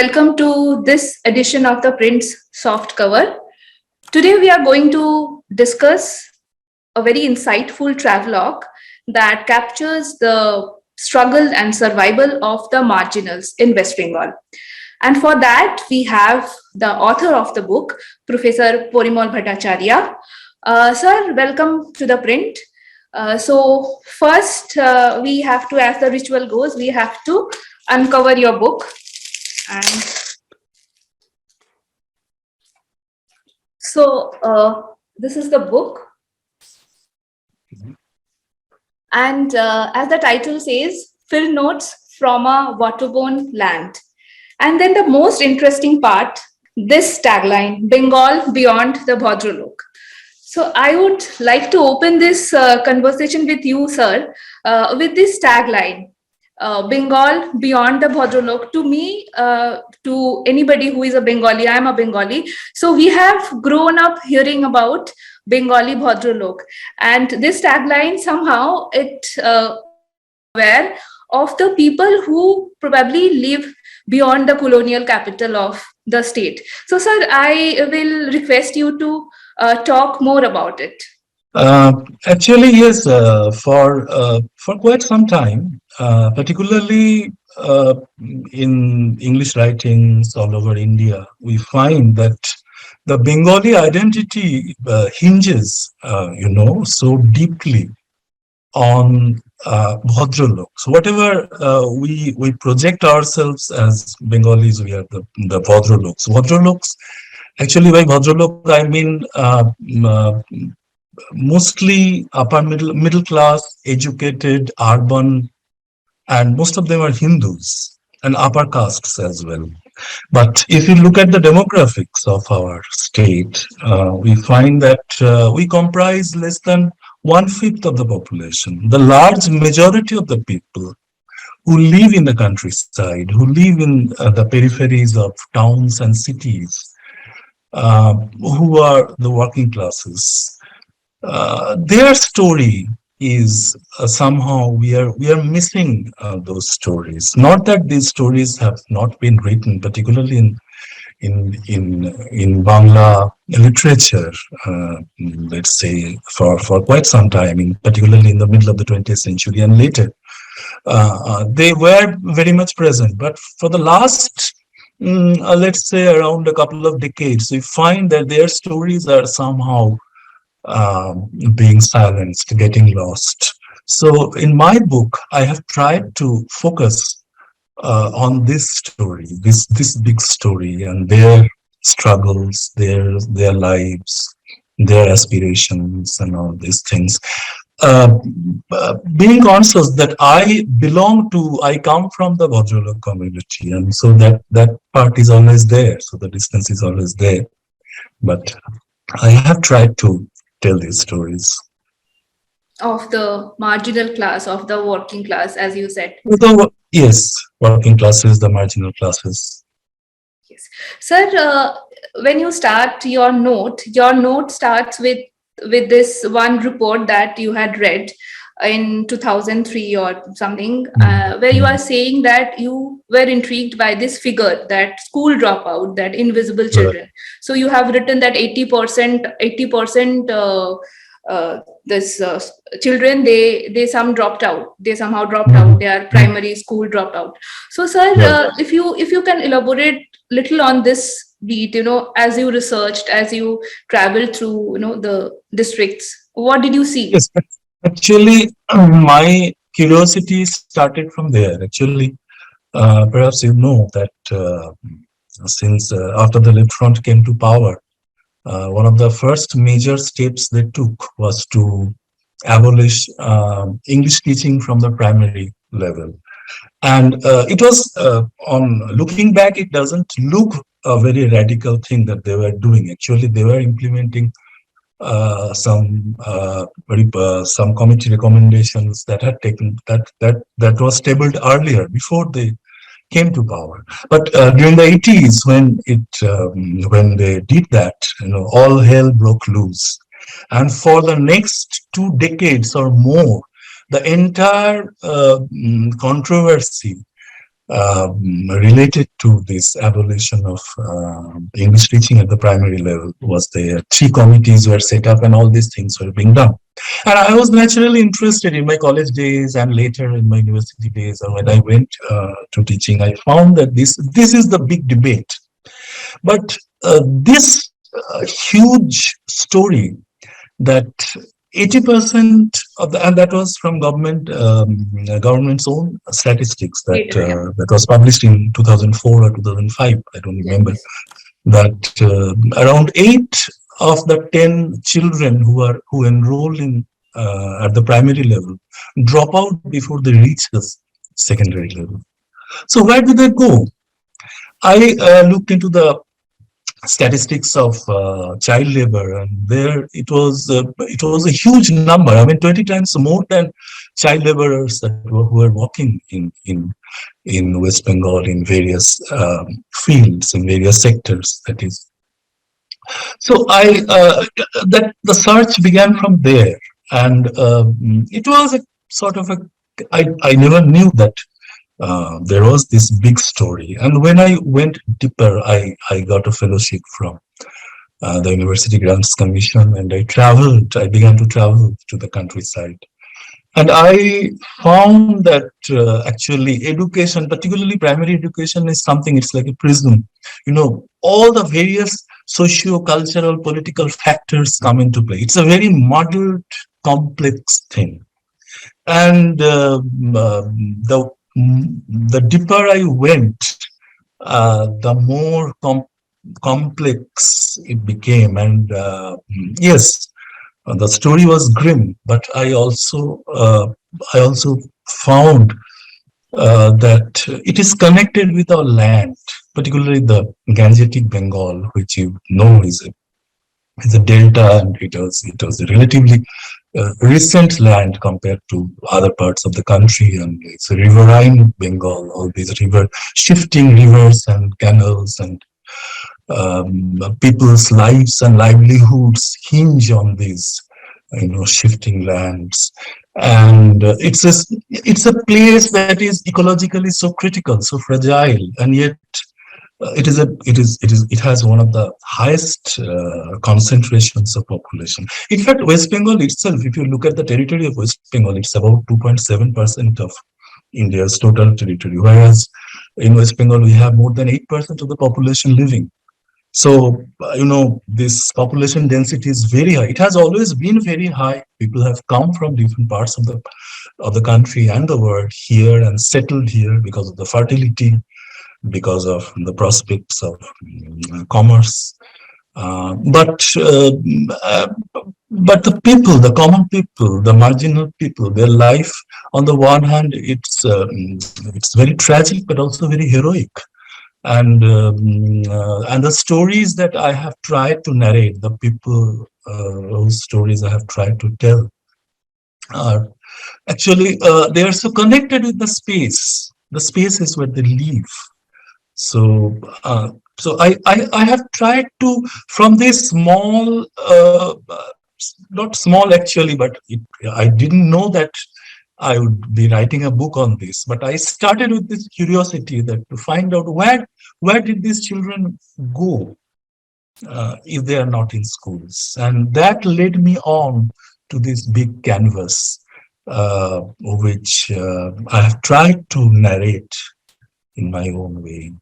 welcome to this edition of the Print's soft cover. Today we are going to discuss a very insightful travelogue that captures the struggle and survival of the marginals in West Bengal. And for that, we have the author of the book, Professor Parimal Bhattacharya. Sir, welcome to the Print. So first, we have to, as the ritual goes, we have to uncover your book. And so this is the book. And as the title says, Field Notes from a Waterborne Land. And then the most interesting part, this tagline, Bengal Beyond the Bhadralok. So I would like to open this conversation with you, sir, with this tagline, Bengal Beyond the Bhadralok. To me, to anybody who is a Bengali, I am a Bengali. So we have grown up hearing about Bengali Bhadralok. And this tagline, somehow it aware of the people who probably live beyond the colonial capital of the state. So, sir, I will request you to talk more about it. Actually, yes, for quite some time, particularly in English writings all over India, we find that the Bengali identity hinges, so deeply on Bhadralok. So whatever we project ourselves as Bengalis, we are the Bhadraloks. Bhadraloks, actually by Bhadralok I mean mostly upper middle class, educated, urban, and most of them are Hindus and upper castes as well. But if you look at the demographics of our state, we find that we comprise less than 1/5 of the population. The large majority of the people who live in the countryside, who live in the peripheries of towns and cities, who are the working classes, their story is somehow we are missing those stories. Not that these stories have not been written, particularly in Bangla literature, let's say for quite some time, particularly in the middle of the 20th century and later. They were very much present, but for the last, let's say around a couple of decades, we find that their stories are somehow being silenced, getting lost. So in my book, I have tried to focus on this story, this big story, and their struggles, their lives, their aspirations, and all these things. Being conscious that I come from the Bhadralok community, and so that part is always there. So the distance is always there. But I have tried to tell these stories of the marginal class, of the working class, as you said. Yes, working classes, the marginal classes. Yes, sir. When you start your note starts with this one report that you had read in 2003 or something, where you are saying that you were intrigued by this figure, that school dropout, that invisible children. So you have written that 80% children, they somehow dropped out, their primary school dropped out. So, sir, if you can elaborate little on this beat, as you researched, as you traveled through, the districts, what did you see? Yes, actually, my curiosity started from there. Actually, perhaps you know that since after the Left Front came to power, one of the first major steps they took was to abolish English teaching from the primary level. And it was, on looking back, it doesn't look a very radical thing that they were doing. Actually, they were implementing some committee recommendations that had taken that was tabled earlier before they came to power. But during the 80s, when they did that, all hell broke loose, and for the next 2 decades or more, the entire controversy related to this abolition of English teaching at the primary level was there. 3 committees were set up and all these things were being done. And I was naturally interested in my college days and later in my university days. And when I went to teaching, I found that this is the big debate. But this huge story that 80% of the, and that was from government's own statistics Data, yeah. that was published in 2004 or 2005. I don't remember Yes. that around 8 of the 10 children who enroll in at the primary level drop out before they reach the secondary level. So where do they go? I looked into the statistics of child labor, and there it was a huge number. I mean, 20 times more than child laborers who were working in West Bengal in various fields, in various sectors. That is, so that the search began from there, and it was a sort of a. I never knew that there was this big story. And when I went deeper, I got a fellowship from the University Grants Commission, and I began to travel to the countryside. And I found that actually education, particularly primary education, is something, it's like a prism. You know, all the various socio-cultural, political factors come into play. It's a very muddled, complex thing. And the deeper I went, the more complex it became. And yes, the story was grim, but I also found that it is connected with our land, particularly the Gangetic Bengal, which you know is a delta, and it was a relatively recent land compared to other parts of the country, and it's a riverine Bengal. All these shifting rivers and canals, and people's lives and livelihoods hinge on these, shifting lands. And it's a place that is ecologically so critical, so fragile, and yet it has one of the highest concentrations of population. In fact, West Bengal itself, if you look at the territory of West Bengal, it's about 2.7% of India's total territory, whereas in West Bengal we have more than 8% of the population living. So, this population density is very high. It has always been very high. People have come from different parts of the country and the world here and settled here because of the fertility, because of the prospects of commerce. But the people, the common people, the marginal people, their life, on the one hand, it's very tragic, but also very heroic. And the stories that I have tried to narrate, the people whose stories I have tried to tell, are actually they are so connected with the space. The spaces where they live. So I have tried to, from this small, not small actually, but I didn't know that I would be writing a book on this. But I started with this curiosity that to find out where did these children go if they are not in schools, and that led me on to this big canvas, which I have tried to narrate in my own way.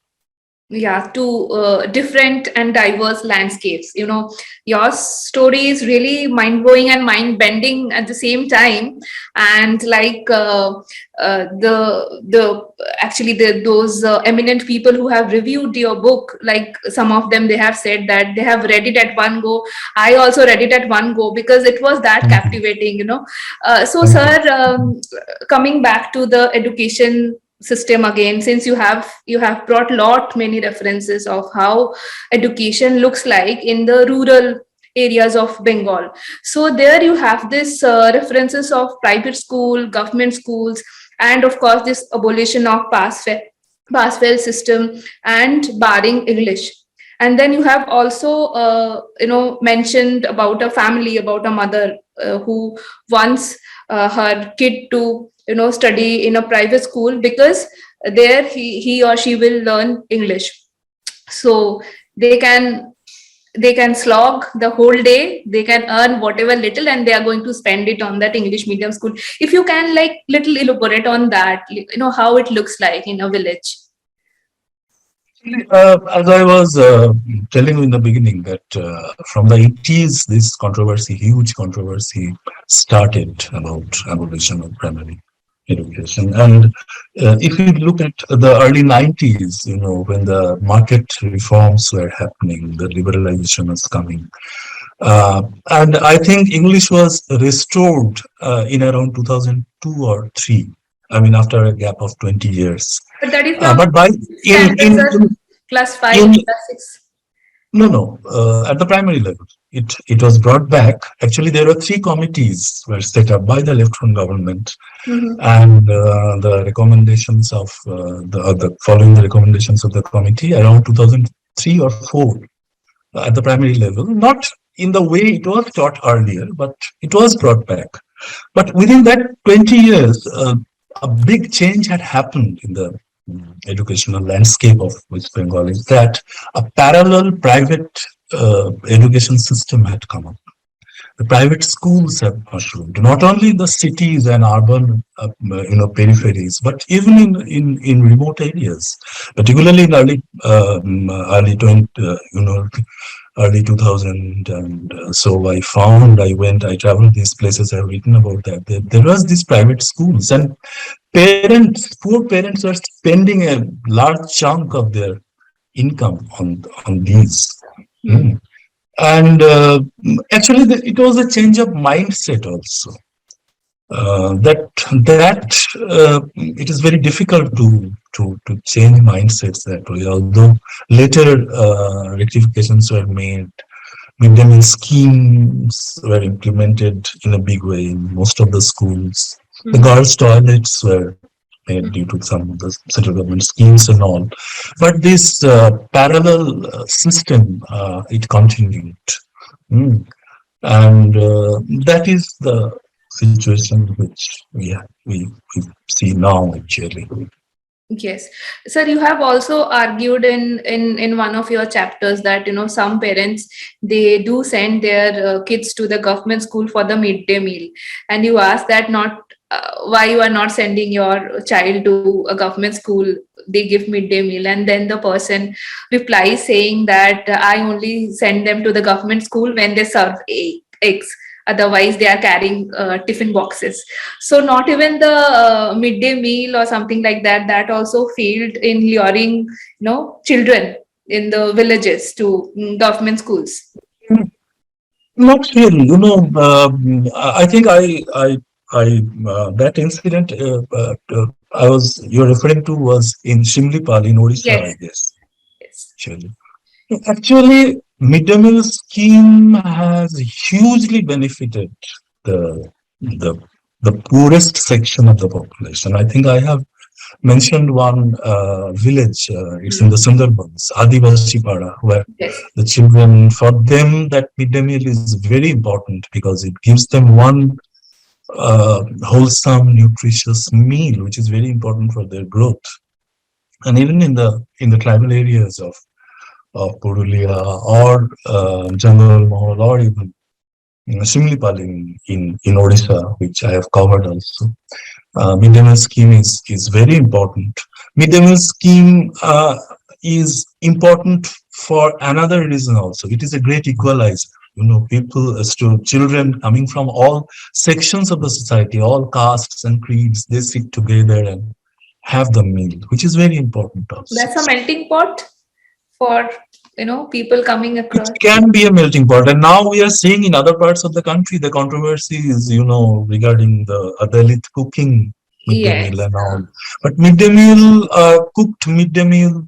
Yeah, to different and diverse landscapes. Your story is really mind-blowing and mind-bending at the same time. And like the actually those eminent people who have reviewed your book, like some of them, they have said that they have read it at one go. I also read it at one go because it was that Thank you. captivating. So, Thank you. sir, coming back to the education system again, since you have brought many references of how education looks like in the rural areas of Bengal. So there you have this references of private school, government schools, and of course this abolition of pass fail system and barring English. And then you have also mentioned about a family, about a mother who wants her kid to study in a private school because there he or she will learn English. So they can they can slog the whole day, they can earn whatever little, and they are going to spend it on that English medium school. If you can like little elaborate on that, how it looks like in a village. As I was telling you in the beginning, that from the 80s, this controversy, huge controversy, started about abolition of primary education. And if you look at the early 90s, when the market reforms were happening, the liberalization was coming. And I think English was restored in around 2002 or 3. I mean, after a gap of 20 years. But that is the But by in standards in are class 5, in class 6. no, at the primary level, it was brought back. Actually, there were 3 committees were set up by the left-wing government, Mm-hmm. and the recommendations of the following the recommendations of the committee around 2003 or 4 at the primary level, not in the way it was taught earlier, but it was brought back. But within that 20 years, a big change had happened in the educational landscape of West Bengal, is that a parallel private education system had come up. The private schools have mushroomed, not only in the cities and urban, peripheries, but even in remote areas, particularly in early 20, early 2000. And so I traveled these places, I've written about that. There was these private schools, and poor parents were spending a large chunk of their income on these. Mm. Mm. And actually, it was a change of mindset also. That it is very difficult to change mindsets that way. Although later rectifications were made, midday meal schemes were implemented in a big way in most of the schools. The Mm-hmm. girls' toilets were made due to some of the central government schemes and all. But this parallel system, it continued. Mm. And that is the situation which we see now, actually. Yes, sir, you have also argued in one of your chapters that some parents, they do send their kids to the government school for the midday meal, and you ask that not why you are not sending your child to a government school, they give midday meal, and then the person replies saying that I only send them to the government school when they serve eggs, otherwise they are carrying tiffin boxes. So not even the midday meal or something like that, that also failed in luring, children in the villages to government schools. Not really, I think that incident you're referring to was in Simlipal in Odisha, I Yes, guess. yes. Actually, midday meal scheme has hugely benefited the the the poorest section of the population. I think I have mentioned one village. It's in Mm. the Sundarbans, Adivasi Pada, where Yes, the children, for them, that midday meal is very important because it gives them one wholesome, nutritious meal, which is very important for their growth. And even in the tribal areas of Purulia or Jangalmahal or even Simlipal in Odisha, which I have covered also. Midday meal scheme is very important. Midday meal scheme is important for another reason also. It is a great equalizer. Children coming from all sections of the society, all castes and creeds, they sit together and have the meal, which is very important also. that's a melting pot for people coming It across. can be a melting pot, and now we are seeing in other parts of the country the controversies, regarding the Dalit cooking midday meal Yes, and all. But midday meal, cooked midday meal,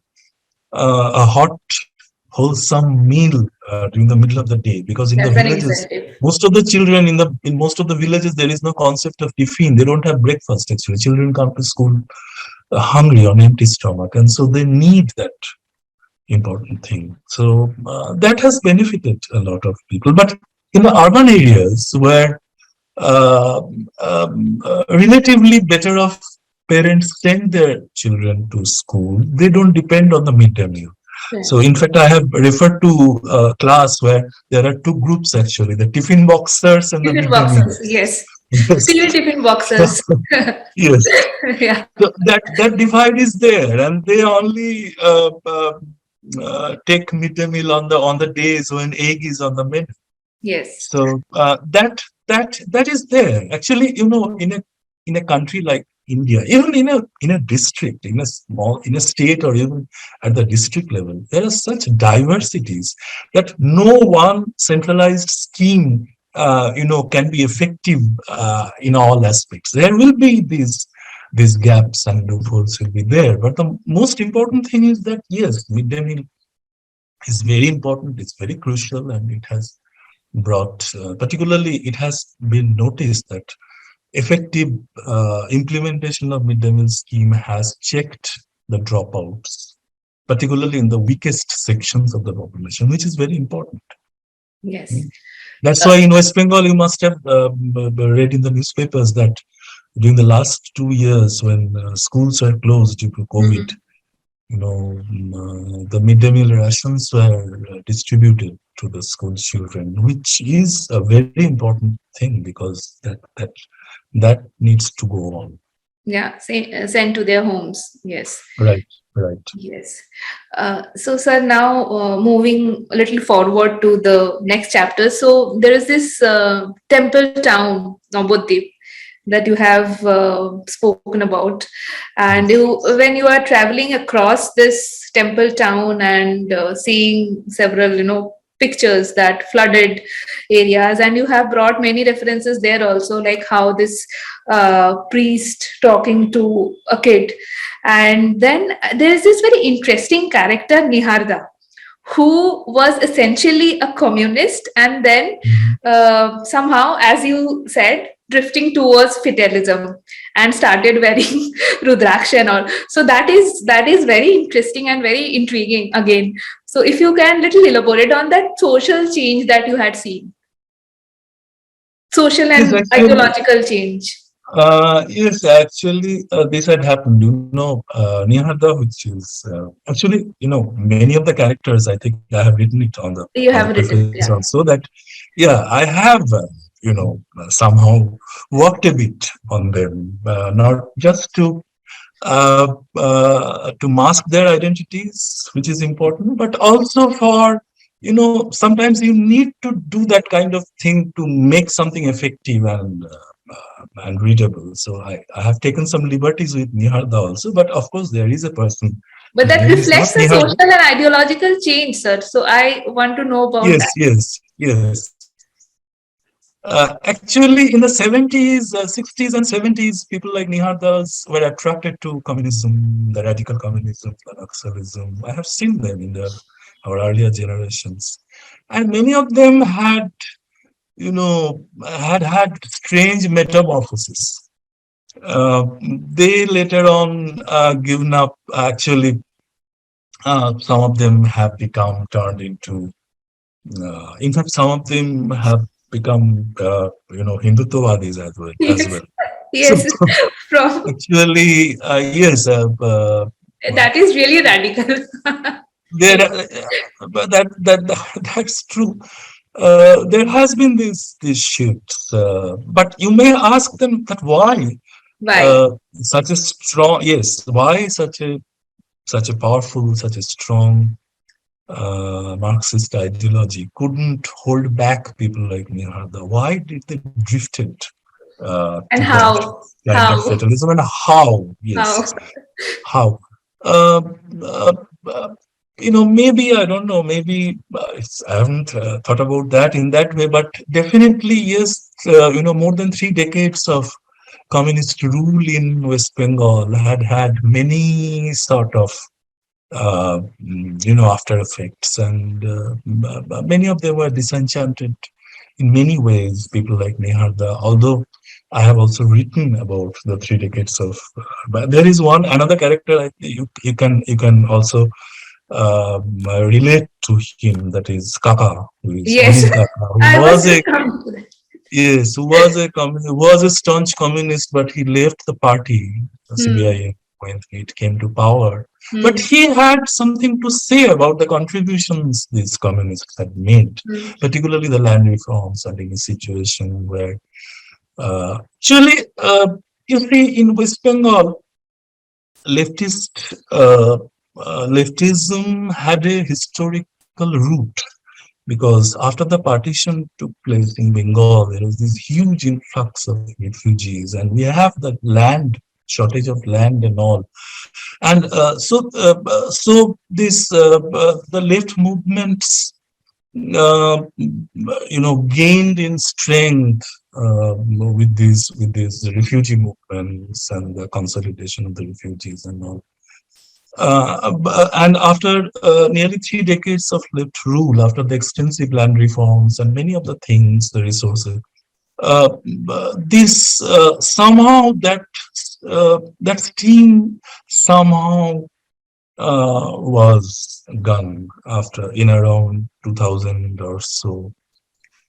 a hot, wholesome meal during the middle of the day, because in the that's an villages, incentive. most of the children in most of the villages there is no concept of tiffin. They don't have breakfast. Actually, children come to school hungry on empty stomach, and so they need that important thing. So that has benefited a lot of people. But in the urban areas where uh, relatively better off parents send their children to school, they don't depend on the midday meal. Yeah. So, in fact, I have referred to a class where there are two groups actually: the tiffin boxers and the Tiffin midday boxes, mealers. yes. Yes. Steel tiffin boxes. Yes. Yeah. So that divide is there, and they only take midday meal on the days when egg is on the menu. Yes. So that is there. Actually, in a country like India, even in a district, in a state, or even at the district level, there are such diversities that no one centralized scheme, can be effective in all aspects. There will be these gaps and loopholes will be there. But the most important thing is that yes, midday meal is very important. It's very crucial, and it has brought, particularly, it has been noticed that effective implementation of midday meal scheme has checked the dropouts, particularly in the weakest sections of the population, which is very important. Yes. Mm. That's Uh, why in West Bengal, you must have read in the newspapers that during the last 2 years, when schools were closed due to COVID, mhm. the midday meal rations were distributed to the school children, which is a very important thing because that needs to go on. Yeah. Sent to their homes. Yes. Right, right. Yes. So, sir, now moving a little forward to the next chapter. So, there is this temple town, Navadvip, that you have spoken about. And Yes. when you are traveling across this temple town and seeing several, pictures that flooded areas, and you have brought many references there also, like how this priest talking to a kid. And then there is this very interesting character, Niharda, who was essentially a communist, and then Mhm. somehow, as you said, drifting towards fatalism and started wearing rudraksha and all. So that is very interesting and very intriguing again. So if you can little elaborate on that social change that you had seen, social Yes, and actually, ideological change. this had happened. Niharda, which is actually, many of the characters. I think I have written it You on the have preface written, yeah. also that, yeah, I have, somehow worked a bit on them, not just to mask their identities, which is important, but also for, sometimes you need to do that kind of thing to make something effective and readable. So I have taken some liberties with Niharda also, but of course there is a person. But His that name is not reflects a social Niharda. and ideological change, sir. So I want to know about that. Yes, yes, yes. Actually, in the 70s, 60s, and 70s, people like Nihardas were attracted to communism, the radical communism, the Naxalism. I have seen them in our earlier generations. And many of them had strange metamorphoses. They later on given up. Actually, some of them have become turned into. In fact, some of them have become, Hindutvawadis as well. As Yes, well. So yes. From actually, yes, that is really radical. there, but that's true. There has been these shifts, but you may ask them that why Why? such a strong, yes, why such a powerful, such a strong Marxist ideology couldn't hold back people like Niharda? Why did they drifted And to that how? kind of How? fatalism, and how? Yes, How? how? Uh, uh, uh, maybe I don't know. Maybe I haven't thought about that in that way, but definitely yes. More than 3 decades of communist rule in West Bengal had many sort of after effects, and many of them were disenchanted in many ways. People like Neharda, although I have also written about the 3 decades of. But there is another character you can also relate to him. That is Kaka, who is Yes, Anil Kaka, who I was was just a coming to that. yes, who was a staunch communist, but he left the party Hmm. CBI when it came to power. But Hmm. he had something to say about the contributions these communists had made, Hmm. particularly the land reforms and in a situation where actually, you see, in West Bengal, leftist leftism had a historical root because after the partition took place in Bengal, there was this huge influx of refugees, and we have the land shortage of land and all, and so this the left movements gained in strength with these refugee movements and the consolidation of the refugees and all. And after nearly 3 decades of left rule, after the extensive land reforms and many of the things, the resources, uh, this somehow that steam somehow was gone after in around 2000 or so,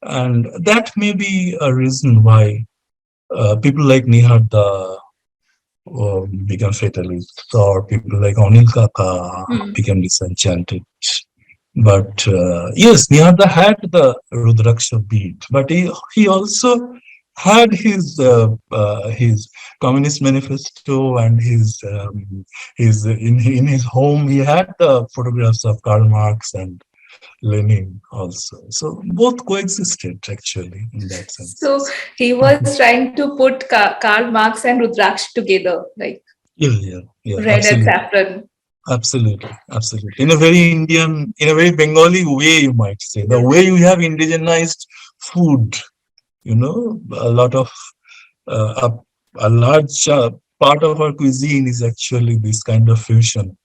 and that may be a reason why people like Niharda become fatalists, or people like Anil Kaka Hmm. became disenchanted. But yes, Niharda had the Rudraksha beat, but he also had his Communist Manifesto and his in his home he had the photographs of Karl Marx and Lenin also. So both coexisted actually in that So sense. he was trying to put Karl Marx and Rudraksh together, like Yeah, yeah, yeah, red and absolutely. saffron. Absolutely, absolutely. In a very Indian, in a very Bengali way, you might say. The Yes. way you have indigenized food, a lot of, a large part of our cuisine is actually this kind of fusion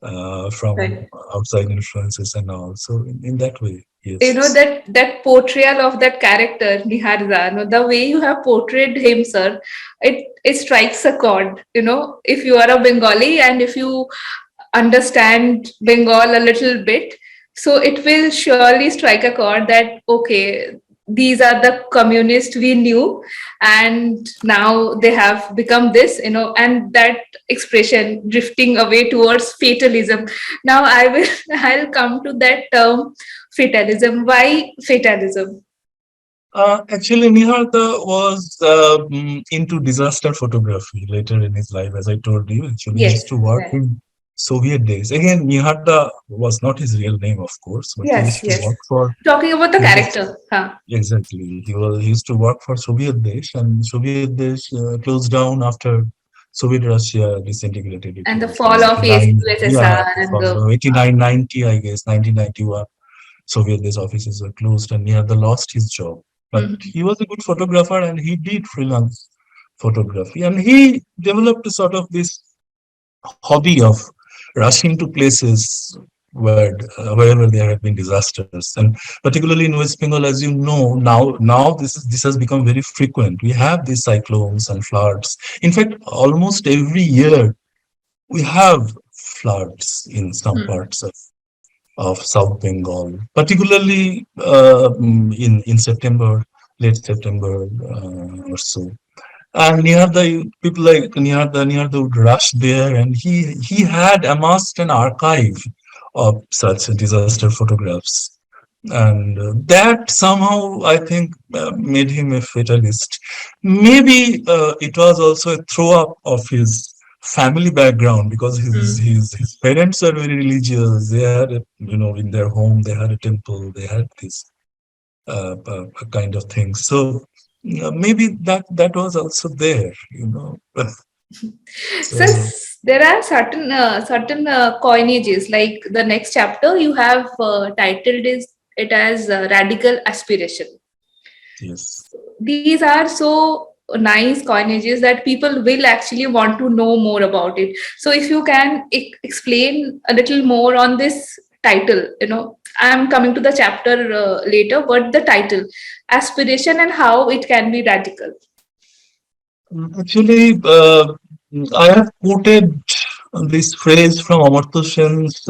from Right. outside influences and all. So, in that way, You know yes. that portrayal of that character Niharza, the way you have portrayed him, sir, it strikes a chord. If you are a Bengali and if you understand Bengal a little bit, so it will surely strike a chord that okay, these are the communists we knew, and now they have become this, and that expression drifting away towards fatalism. Now I will I'll come to that term fatalism. Why fatalism? Actually, Niharda was into disaster photography later in his life, as I told you. Actually, he used Yes, to work right. in Soviet days. Again, Niharda was not his real name, of course, but he Yes, used to yes. work for. Talking about the He was character, huh? exactly. He used to work for Soviet Desh, and Soviet Desh closed down after Soviet Russia disintegrated. It And the was in fall of 89. Yeah, USSR and the 89, 90, I guess, 1991. Soviet based offices were closed and Niharda lost his job. But Mhm. he was a good photographer and he did freelance photography. And he developed a sort of this hobby of rushing to places wherever there have been disasters. And particularly in West Bengal, as you know, now this has become very frequent. We have these cyclones and floods. In fact, almost every year we have floods in some Hmm. parts of South Bengal, particularly in September, late September or so. And Niharda, people like Niharda would rush there, and he had amassed an archive of such disaster photographs, and that somehow I think made him a fatalist. Maybe it was also a throw up of his family background because Hmm. his parents are very religious. They had in their home they had a temple. They had this kind of thing. So maybe that was also there. So So there are certain coinages. Like the next chapter, you have titled it as radical aspiration. yes. These are so nice coinages that people will actually want to know more about it. So if you can explain a little more on this title, I'm coming to the chapter later, but the title, aspiration and how it can be radical. Actually, I have quoted this phrase from Amartya Sen's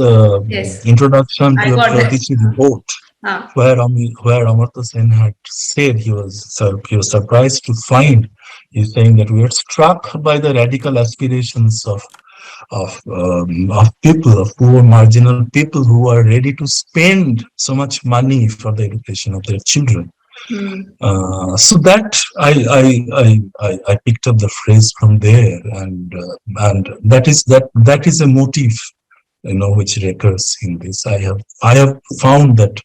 Yes, introduction I to a got that. Pratiti report. Ah. where Amartya Sen had said he was surprised to find. He's saying that we are struck by the radical aspirations of people, of poor marginal people who are ready to spend so much money for the education of their children. Hmm. So that I picked up the phrase from there, and that is a motif, which recurs in this. I have found that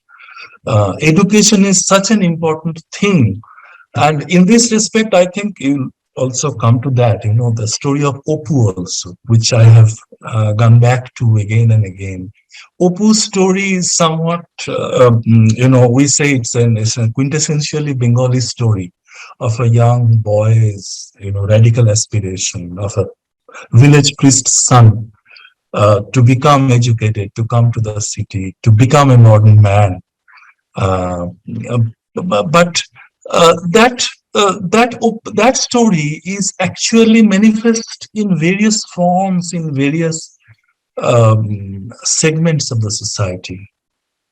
education is such an important thing, and in this respect, I think you'll also come to that. The story of Opu also, which I have gone back to again and again. Opu's story is somewhat, we say it's a quintessentially Bengali story of a young boy's, radical aspiration of a village priest's son to become educated, to come to the city, to become a modern man. Uh, but that story is actually manifest in various forms in various segments of the society.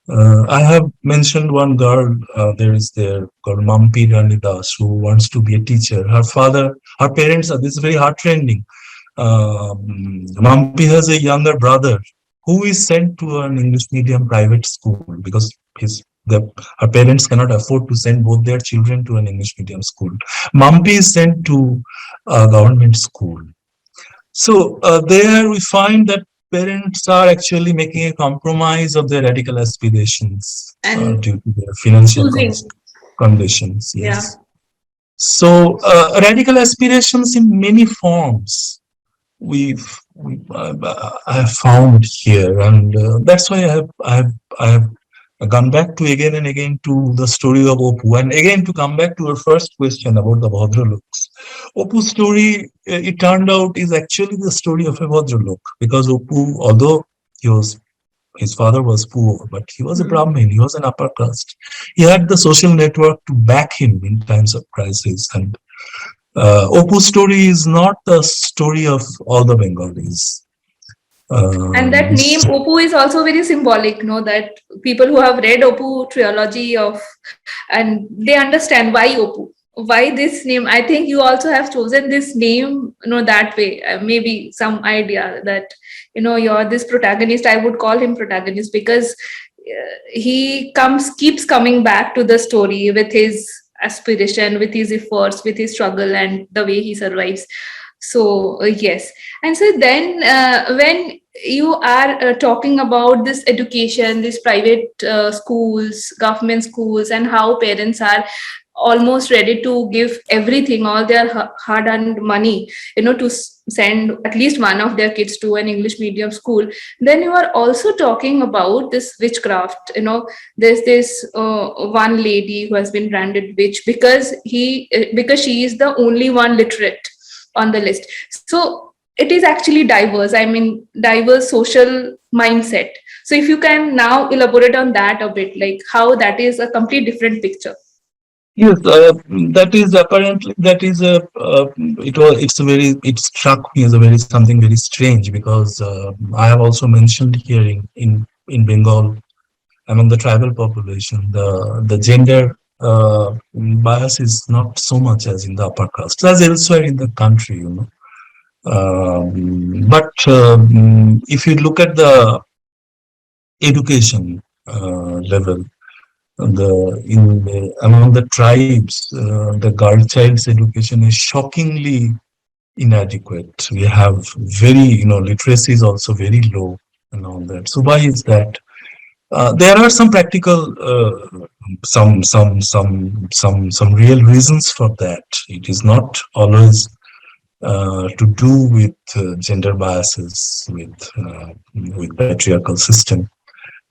I have mentioned one girl. There is there called Mampi Ranidas who wants to be a teacher. Her parents are. This is very heartrending. Mampi has a younger brother who is sent to an English medium private school because her parents cannot afford to send both their children to an English medium school. Mampi is sent to a government school. So there we find that parents are actually making a compromise of their radical aspirations And due to their financial choosing. conditions. Yeah. Yes. So radical aspirations in many forms I have found here, and that's why I have gone back to again and again to the story of Opu, and again to come back to our first question about the Bhadraloks. Opu's story, it turned out, is actually the story of a Bhadralok, because Opu, although he was his father was poor, but he was a Hmm. Brahmin, he was an upper caste. He had the social network to back him in times of crisis, and Opu's story is not the story of all the Bengalis. And that name Opu is also very symbolic, that people who have read Opu trilogy and they understand why Opu, why this name. I think you also have chosen this name, that way. Maybe some idea that, you're this protagonist. I would call him protagonist because he keeps coming back to the story with his aspiration, with his efforts, with his struggle, and the way he survives. So yes. And so then when you are talking about this education, these private schools, government schools, and how parents are almost ready to give everything, all their hard earned money, to send at least one of their kids to an English medium school. Then you are also talking about this witchcraft. There's this one lady who has been branded witch because she is the only one literate on the list. So it is actually diverse. I mean, diverse social mindset. So if you can now elaborate on that a bit, like how that is a complete different picture. Yes, that is apparently that is a it struck me as a very something very strange, because I have also mentioned here in Bengal, among the tribal population, the gender bias is not so much as in the upper caste as elsewhere in the country, but if you look at the education level, among the tribes, the girl child's education is shockingly inadequate. We have literacy is also very low and all that. So why is that? There are some practical, some real reasons for that. It is not always to do with gender biases, with patriarchal system.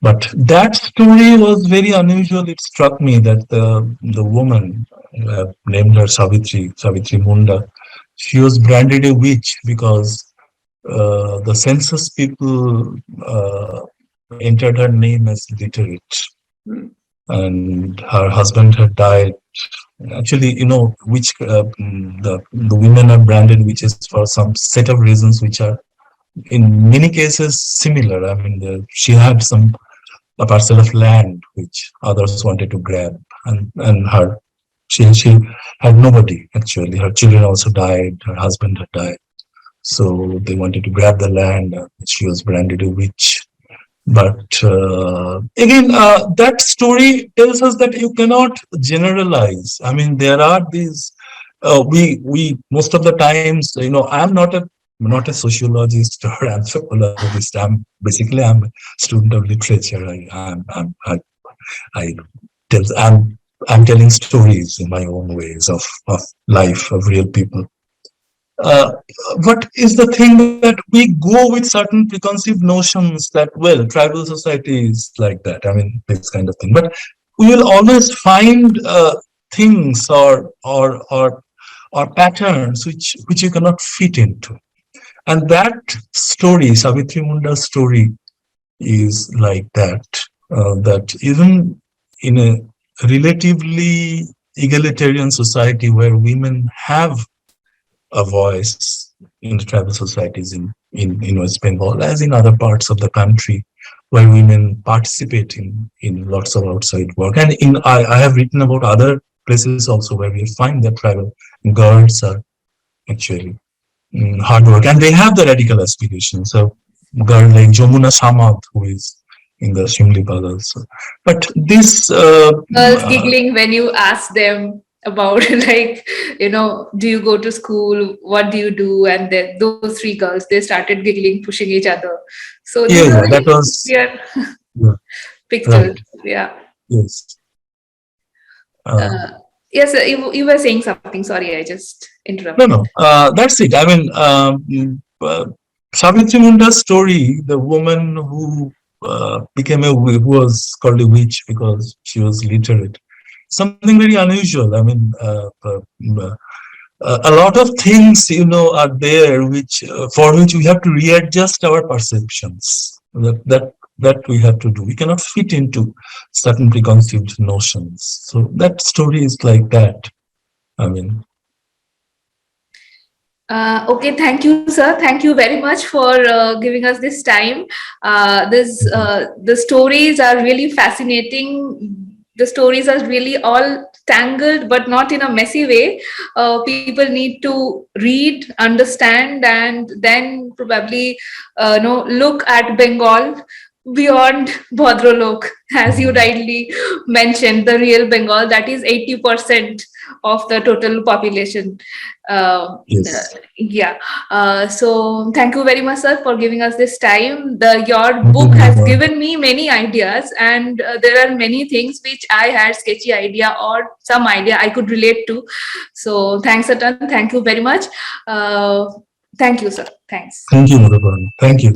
But that story was very unusual. It struck me that the woman, named her Savitri Munda, she was branded a witch because the census people entered her name as literate, and her husband had died. Actually, the women are branded witches for some set of reasons which are in many cases similar. I mean, she had some a parcel of land which others wanted to grab, and she had nobody actually. Her children also died. Her husband had died, so they wanted to grab the land. She was branded a witch. But again, that story tells us that you cannot generalize. I mean, there are these. We most of the times, I'm not a sociologist or anthropologist. I'm a student of literature. I tell I'm telling stories in my own ways of life of real people. uh, what is the thing that we go with certain preconceived notions that, well, tribal society is like that. I mean, this kind of thing. But we will always find things or patterns which you cannot fit into. And that story, Savitri Munda's story, is like that. That even in a relatively egalitarian society where women have a voice in the tribal societies in West Bengal, as in other parts of the country, where women participate in lots of outside work. And I have written about other places also where we find that tribal girls are actually hard work, and they have the radical aspirations. So, girl like Jamuna Samad, who is in the Simlipal also. But this, Girls giggling when you ask them about like, do you go to school? What do you do? And then those three girls, they started giggling, pushing each other. So these yeah, are yeah, that really was clear yeah, pictures. right. Yeah. Yes. Uh, Yes, you were saying something. Sorry, I just no, interrupted. no, that's it. I mean, Savitri Munda's story, the woman who who was called a witch because she was literate, something very unusual. I mean, a lot of things, are there which for which we have to readjust our perceptions. That we have to do. We cannot fit into certain preconceived notions. So that story is like that. I mean, Okay, thank you, sir. Thank you very much for giving us this time. The stories are really fascinating. The stories are really all tangled, but not in a messy way. People need to read, understand, and then probably look at Bengal beyond Bhadralok, as you rightly mentioned, the real Bengal, that is 80% of the total population. Uh, yes. yeah. So thank you very much, sir, for giving us this time. Your Thank you, book has Madhubal. given me many ideas, and there are many things which I had sketchy idea or some idea I could relate to. So thanks a ton. Thank you very much. Uh, Thank you, sir. Thanks. Thank you, Madhubal. Thank you.